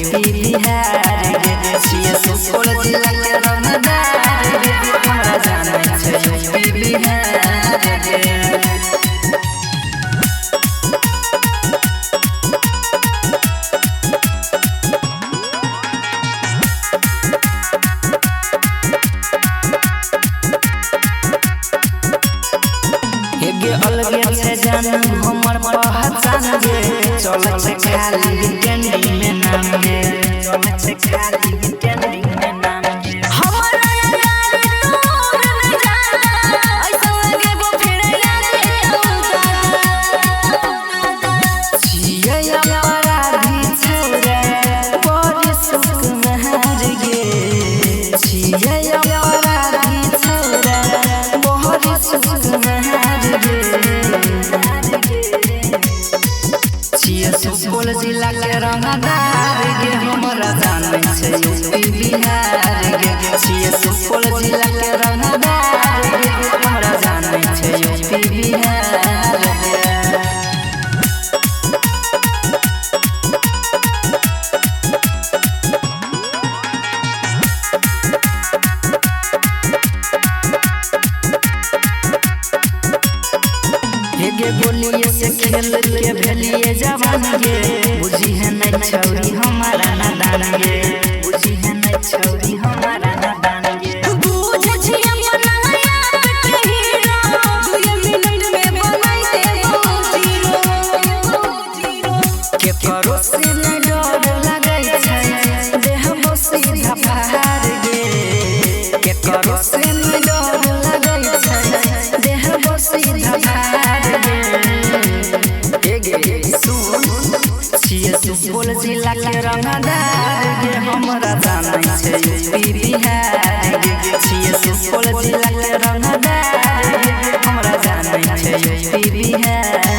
UP Bihar गे छिए सुपौल जिला के रंगदार गे हमरा जानै छै यूपी बिहार गे। अलगे छै जानम हमर पहचान गे चलै छै खाली वीकेंड में नाम गे चलै छै खाली वीकेंड में नाम गे हमरा यार तोर न जाला ऐसा लगे वो फिर याद छिए अपराधी छौरा बड़ी सुख महर गे छिए अपराधी छौरा बड़ी सुख महर गे सुपौल जिला के रंगदार गे हमरा जानै छै यूपी बिहार गे छिए सुपौल जिला के रंगदार गे हमरा जानै छै यूपी बिहार गे। गे बोलिए से खेल के भेलिए जवान गे बुझी है नहीं छौरी हमारा नादान गे बुझी है नहीं छौरी हमारा नादान गे बुझ छी अपना यार के हीरो 2 मिनट में बनाई दे जीरो के करो से न डर लगै छै देह सीधा पहाड़ गे के करो से न डर लगै छै देह सीधा पहाड़ सुपौल जिला के रंगदार गे हमरा जानै छै यूपी बिहार गे छिए सुपौल जिला के रंगदार गे हमरा जानै छै यूपी बिहार।